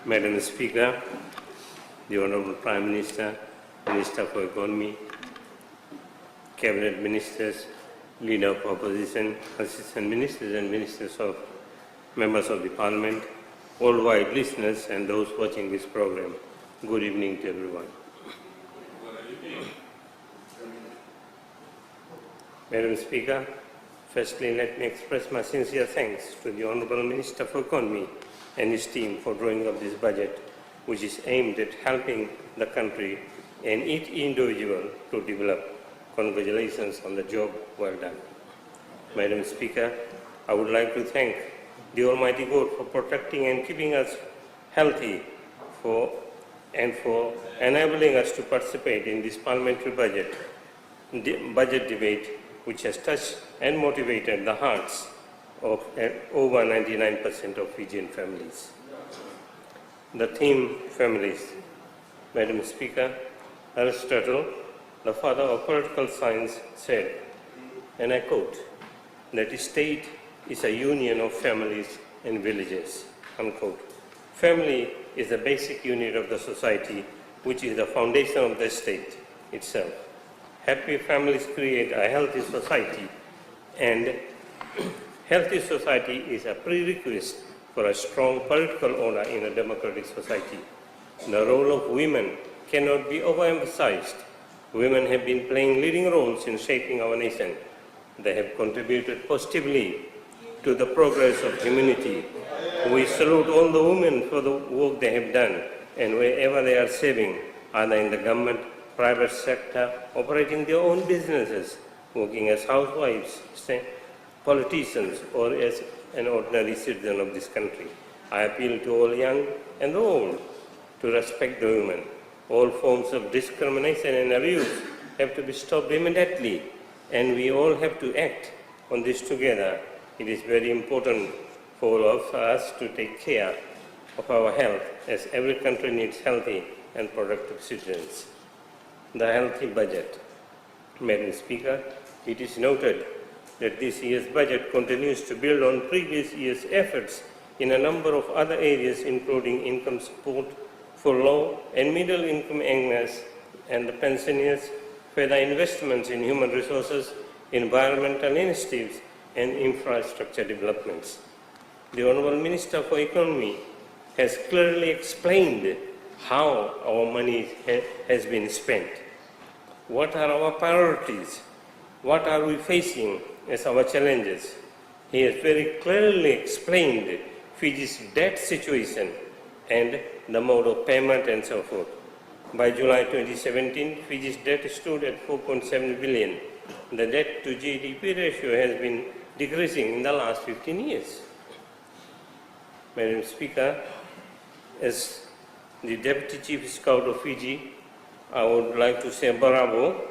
Madam Speaker, the Honourable Prime Minister, Minister for Economy, Cabinet Ministers, Leader of Opposition, Assistant Ministers and Ministers of Members of the Parliament, worldwide listeners and those watching this program. Good evening to everyone. Madam Speaker, firstly let me express my sincere thanks to the Honourable Minister for Economy and his team for drawing up this budget, which is aimed at helping the country and each individual to develop. Congratulations on the job well done. Madam Speaker, I would like to thank the Almighty God for protecting and keeping us healthy and for enabling us to participate in this parliamentary budget debate, which has touched and motivated the hearts of over 99% of Fijian families. The theme, families. Madam Speaker, Aristotle, the father of political science, said, and I quote, that a state is a union of families and villages, unquote. Family is the basic unit of the society, which is the foundation of the state itself. Happy families create a healthy society, and healthy society is a prerequisite for a strong political order in a democratic society. The role of women cannot be overemphasized. Women have been playing leading roles in shaping our nation. They have contributed positively to the progress of humanity. We salute all the women for the work they have done, and wherever they are serving, either in the government, private sector, operating their own businesses, working as housewives, politicians, or as an ordinary citizen of this country. I appeal to all young and old to respect the women. All forms of discrimination and abuse have to be stopped immediately, and we all have to act on this together. It is very important for all of us to take care of our health, as every country needs healthy and productive citizens. The healthy budget. Madam Speaker, it is noted that this year's budget continues to build on previous year's efforts in a number of other areas, including income support for low and middle income earners and the pensioners, further investments in human resources, environmental initiatives, and infrastructure developments. The Honourable Minister for Economy has clearly explained how our money has been spent. What are our priorities? What are we facing as our challenges? He has very clearly explained Fiji's debt situation and the mode of payment and so forth. By July 2017, Fiji's debt stood at 4.7 billion. The debt to GDP ratio has been decreasing in the last 15 years. Madam Speaker, as the Deputy Chief Scout of Fiji, I would like to say bravo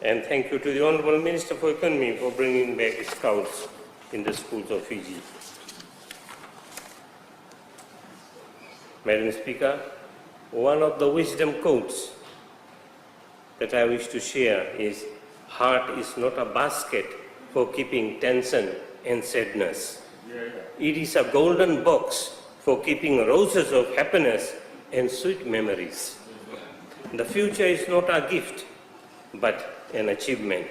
and thank you to the Honourable Minister for Economy for bringing back Scouts in the schools of Fiji. Madam Speaker, one of the wisdom quotes that I wish to share is, heart is not a basket for keeping tension and sadness. It is a golden box for keeping roses of happiness and sweet memories. The future is not a gift, but an achievement.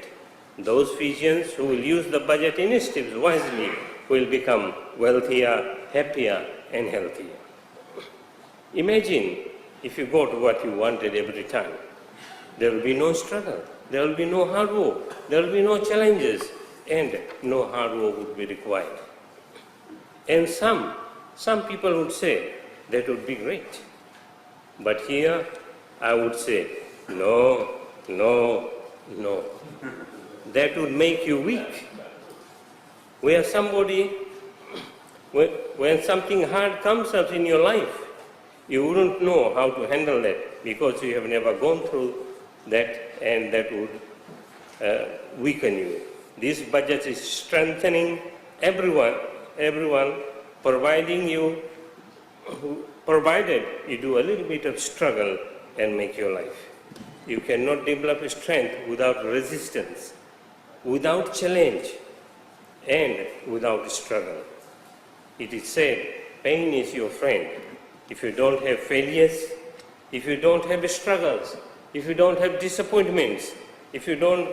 Those Fijians who will use the budget initiatives wisely will become wealthier, happier, and healthier. Imagine if you got what you wanted every time. There will be no struggle, there will be no hard work, there will be no challenges, and no hard work would be required. And some people would say that would be great. But here I would say, no, no, no. That would make you weak. When something hard comes up in your life, you wouldn't know how to handle that because you have never gone through that, and that would weaken you. This budget is strengthening everyone, provided you do a little bit of struggle and make your life. You cannot develop strength without resistance, without challenge, and without struggle. It is said, pain is your friend, if you don't have failures, if you don't have struggles, if you don't have disappointments, if you do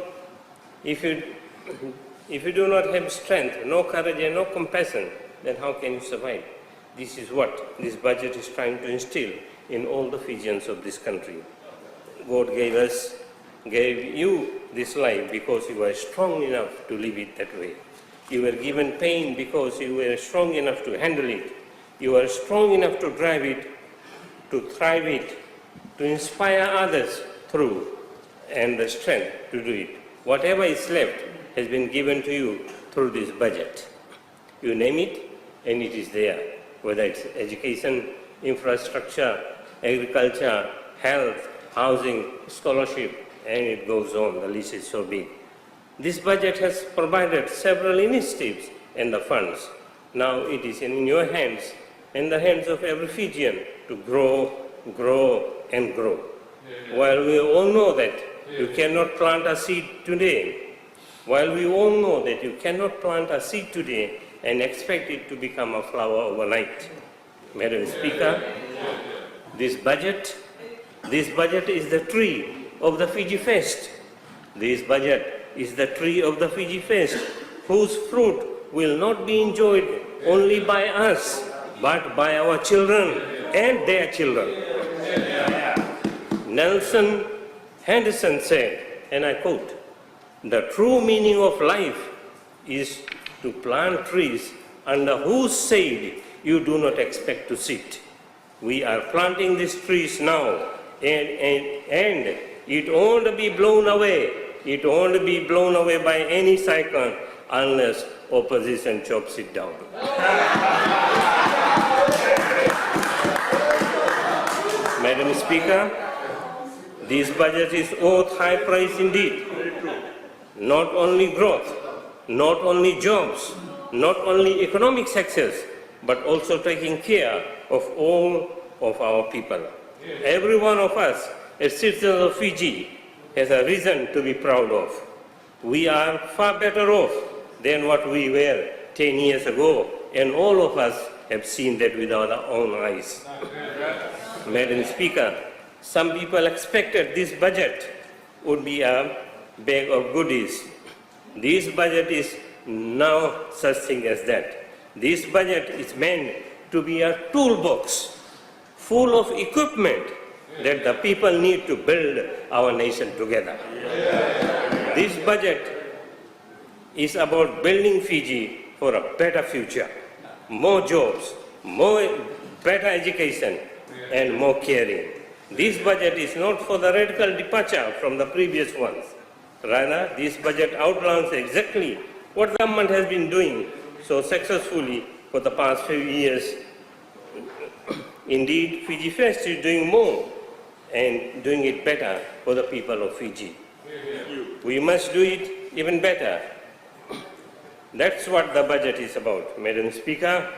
not have strength, no courage and no compassion, then how can you survive? This is what this budget is trying to instill in all the Fijians of this country. God gave you this life because you were strong enough to live it that way. You were given pain because you were strong enough to handle it. You were strong enough to drive it, to thrive it, to inspire others through, and the strength to do it. Whatever is left has been given to you through this budget. You name it, and it is there, whether it's education, infrastructure, agriculture, health, housing, scholarship, and it goes on. The list is so big. This budget has provided several initiatives and the funds. Now it is in your hands and the hands of every Fijian to grow, and grow. While we all know that you cannot plant a seed today, and expect it to become a flower overnight. Madam Speaker, this budget is the tree of the Fiji Fest. This budget is the tree of the Fiji Fest, whose fruit will not be enjoyed only by us, but by our children and their children. Nelson Henderson said, and I quote, "The true meaning of life is to plant trees under whose shade you do not expect to sit." We are planting these trees now, and it won't be blown away. It won't be blown away by any cyclone unless opposition chops it down. Madam Speaker, this budget is worth high price indeed. Not only growth, not only jobs, not only economic success, but also taking care of all of our people. Every one of us, as citizens of Fiji, has a reason to be proud of. We are far better off than what we were 10 years ago, and all of us have seen that with our own eyes. Madam Speaker, some people expected this budget would be a bag of goodies. This budget is no such thing as that. This budget is meant to be a toolbox full of equipment that the people need to build our nation together. This budget is about building Fiji for a better future, more jobs, better education, and more caring. This budget is not for the radical departure from the previous ones. Rather, this budget outlines exactly what the government has been doing so successfully for the past few years. Indeed, Fiji Fest is doing more and doing it better for the people of Fiji. We must do it even better. That's what the budget is about. Madam Speaker,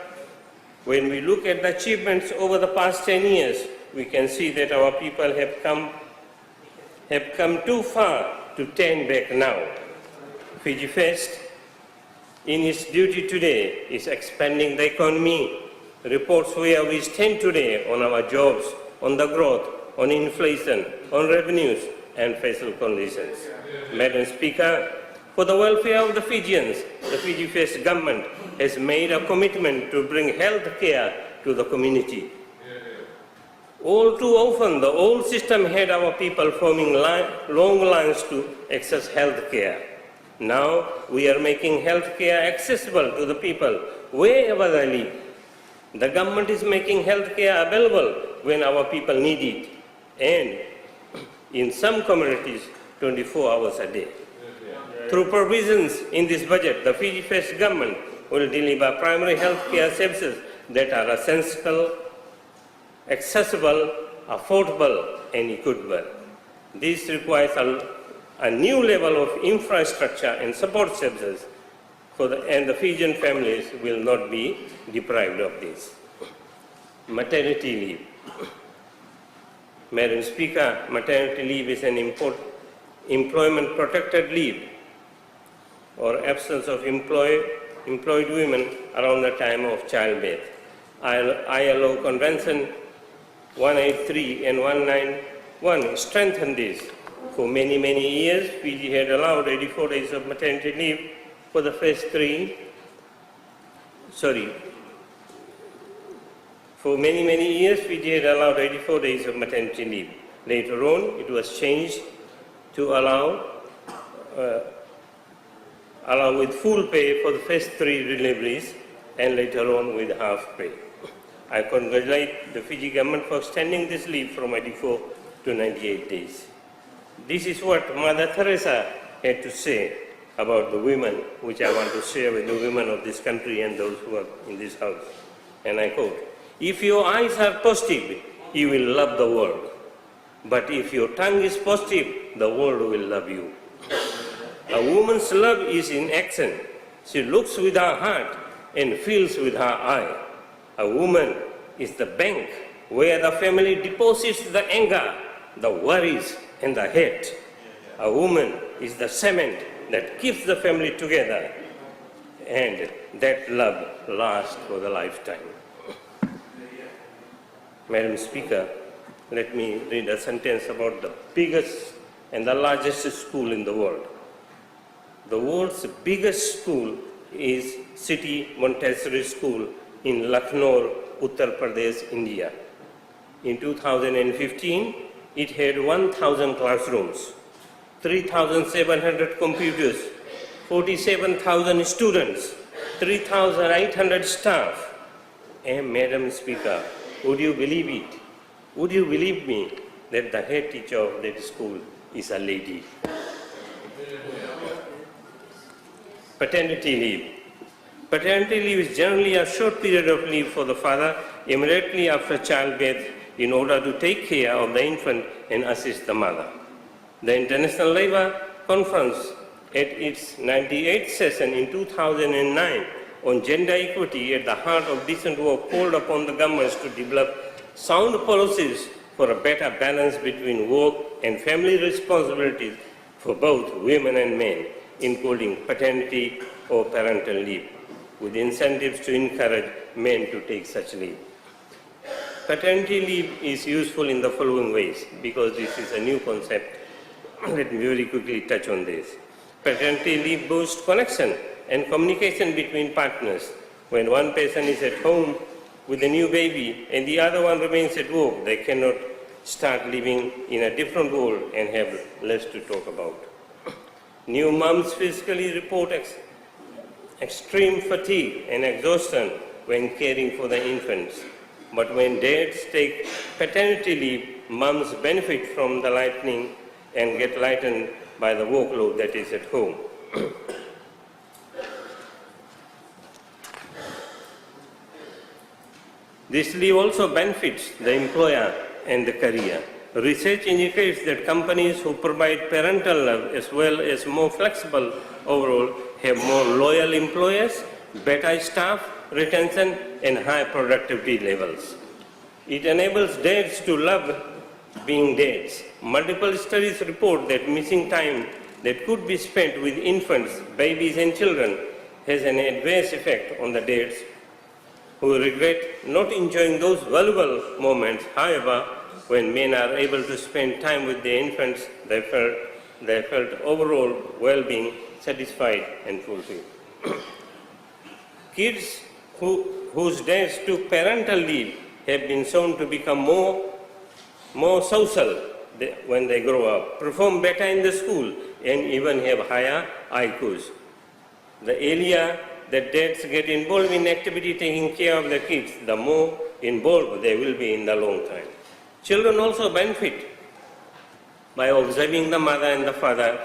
when we look at the achievements over the past 10 years, we can see that our people have come too far to turn back now. Fiji Fest, in its duty today, is expanding the economy. Reports where we stand today on our jobs, on the growth, on inflation, on revenues, and fiscal conditions. Madam Speaker, for the welfare of the Fijians, the Fiji Fest government has made a commitment to bring health care to the community. All too often, the old system had our people forming long lines to access health care. Now, we are making health care accessible to the people wherever they live. The government is making health care available when our people need it, and in some communities, 24 hours a day. Through provisions in this budget, the Fiji Fest government will deliver primary health care services that are essential, accessible, affordable, and equitable. This requires a new level of infrastructure and support services, and the Fijian families will not be deprived of this. Maternity leave. Madam Speaker, maternity leave is an employment protected leave or absence of employed women around the time of childbirth. ILO Convention 183 and 191 strengthened this. For many, many years, Fiji had allowed 84 days of maternity leave for the first For many years, Fiji had allowed 84 days of maternity leave. Later on, it was changed to allow with full pay for the first 3 deliveries and later on with half pay. I congratulate the Fiji government for extending this leave from 84 to 98 days. This is what Mother Teresa had to say about the women, which I want to share with the women of this country and those who are in this house. And I quote, "If your eyes are positive, you will love the world. But if your tongue is positive, the world will love you." A woman's love is in action. She looks with her heart and feels with her eye. A woman is the bank where the family deposits the anger, the worries, and the hate. A woman is the cement that keeps the family together, and that love lasts for the lifetime. Madam Speaker, let me read a sentence about the biggest and the largest school in the world. The world's biggest school is City Montessori School in Lucknow, Uttar Pradesh, India. In 2015, it had 1,000 classrooms, 3,700 computers, 47,000 students, 3,800 staff. And Madam Speaker, would you believe it? Would you believe me that the head teacher of that school is a lady? Paternity leave. Paternity leave is generally a short period of leave for the father immediately after childbirth in order to take care of the infant and assist the mother. The International Labour Conference at its 98th session in 2009 on gender equity at the heart of decent work called upon the governments to develop sound policies for a better balance between work and family responsibilities for both women and men, including paternity or parental leave, with incentives to encourage men to take such leave. Paternity leave is useful in the following ways, because this is a new concept. Let me very quickly touch on this. Paternity leave boosts connection and communication between partners. When one person is at home with a new baby and the other one remains at work, they cannot start living in a different world and have less to talk about. New moms physically report extreme fatigue and exhaustion when caring for the infants. But when dads take paternity leave, moms benefit from the lightening and get lightened by the workload that is at home. This leave also benefits the employer and the career. Research indicates that companies who provide parental love as well as more flexible overall have more loyal employers, better staff retention, and high productivity levels. It enables dads to love being dads. Multiple studies report that missing time that could be spent with infants, babies, and children has an adverse effect on the dads who regret not enjoying those valuable moments. However, when men are able to spend time with their infants, they felt overall well-being, satisfied, and fulfilled. Kids whose dads took parental leave have been shown to become more social when they grow up, perform better in the school, and even have higher IQs. The earlier that dads get involved in activity taking care of the kids, the more involved they will be in the long time. Children also benefit by observing the mother and the father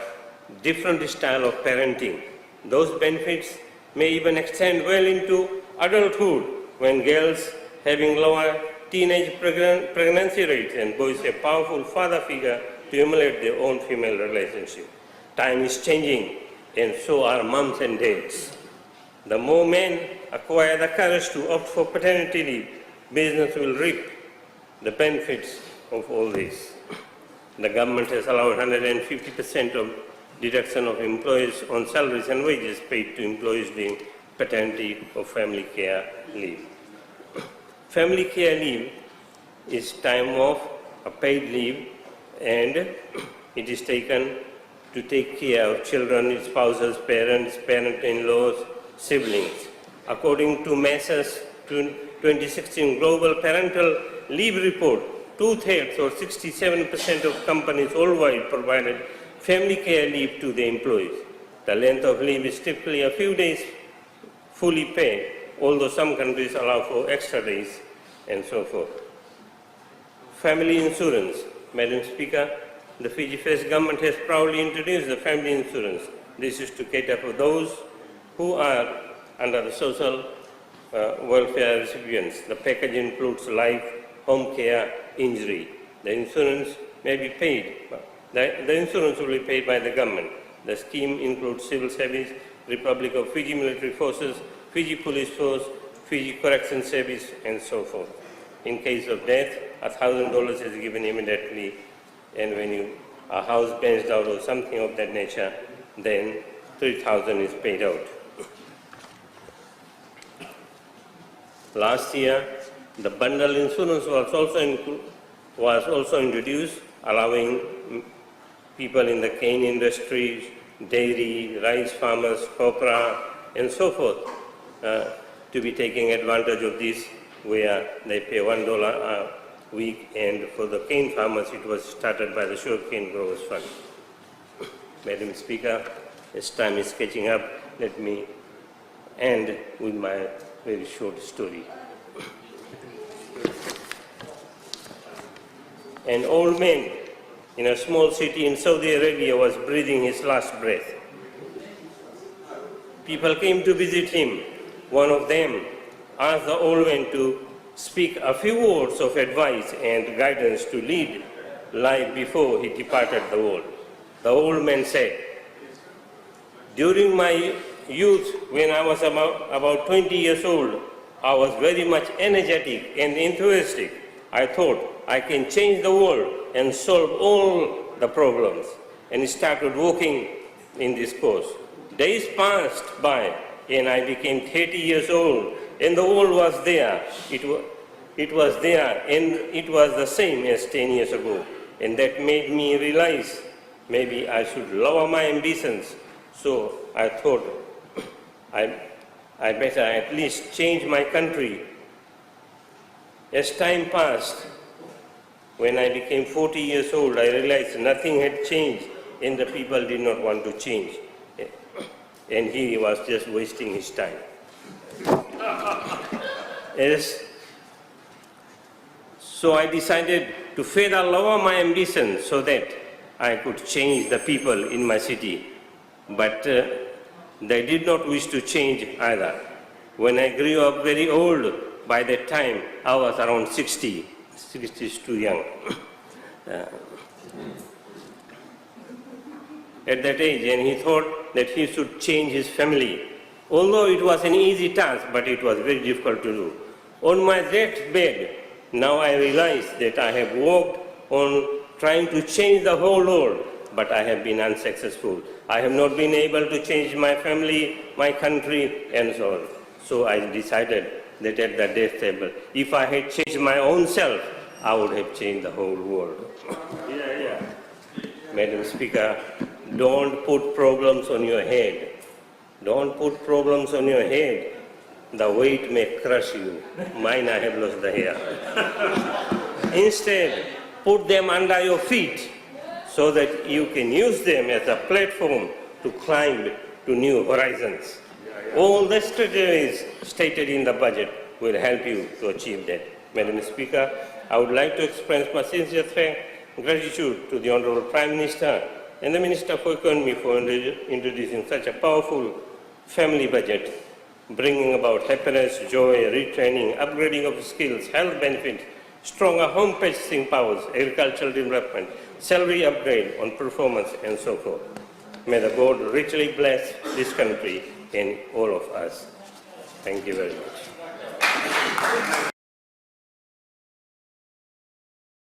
different style of parenting. Those benefits may even extend well into adulthood when girls having lower teenage pregnancy rates and boys a powerful father figure to emulate their own female relationship. Time is changing, and so are moms and dads. The more men acquire the courage to opt for paternity leave, business will reap the benefits of all this. The government has allowed 150% of deduction of employees on salaries and wages paid to employees during paternity or family care leave. Family care leave is time off, a paid leave, and it is taken to take care of children, spouses, parents, parent-in-laws, siblings. According to MESA's 2016 Global Parental Leave Report, 2/3 or 67% of companies worldwide provided family care leave to their employees. The length of leave is typically a few days fully paid, although some countries allow for extra days and so forth. Family insurance. Madam Speaker, the Fiji First Government has proudly introduced the family insurance. This is to cater for those who are under the social welfare recipients. The package includes life, home care, injury. The insurance may be paid. The insurance will be paid by the government. The scheme includes civil service, Republic of Fiji military forces, Fiji police force, Fiji correction service, and so forth. In case of death, $1,000 is given immediately, and when a house burns out or something of that nature, then $3,000 is paid out. Last year, the bundle insurance was also introduced, allowing people in the cane industry, dairy, rice farmers, copra, and so forth to be taking advantage of this, where they pay $1 a week, and for the cane farmers it was started by the Sugarcane Growers Fund. Madam Speaker, as time is catching up, let me end with my very short story. An old man in a small city in Saudi Arabia was breathing his last breath. People came to visit him. One of them asked the old man to speak a few words of advice and guidance to lead life before he departed the world. The old man said, "During my youth, when I was about 20 years old, I was very much energetic and enthusiastic. I thought I can change the world and solve all the problems, and started working in this course. Days passed by, and I became 30 years old, and the world was there. It was there, and it was the same as 10 years ago. And that made me realize maybe I should lower my ambitions. So I thought I better at least change my country. As time passed, when I became 40 years old, I realized nothing had changed, and the people did not want to change. And he was just wasting his time." So I decided to further lower my ambition so that I could change the people in my city. But they did not wish to change either. When I grew up very old, by that time I was around 60. 60 is too young. At that age, and he thought that he should change his family. Although it was an easy task, but it was very difficult to do. On my deathbed, now I realize that I have worked on trying to change the whole world, but I have been unsuccessful. I have not been able to change my family, my country, and so on. So I decided that at the death table, if I had changed my own self, I would have changed the whole world. Madam Speaker, don't put problems on your head. Don't put problems on your head. The weight may crush you. Mine, I have lost the hair. Instead, put them under your feet so that you can use them as a platform to climb to new horizons. All the strategies stated in the budget will help you to achieve that. Madam Speaker, I would like to express my sincere gratitude to the Honourable Prime Minister and the Minister for Economy for introducing such a powerful family budget, bringing about happiness, joy, retraining, upgrading of skills, health benefits, stronger home purchasing powers, agricultural development, salary upgrade on performance, and so forth. May the God richly bless this country and all of us. Thank you very much.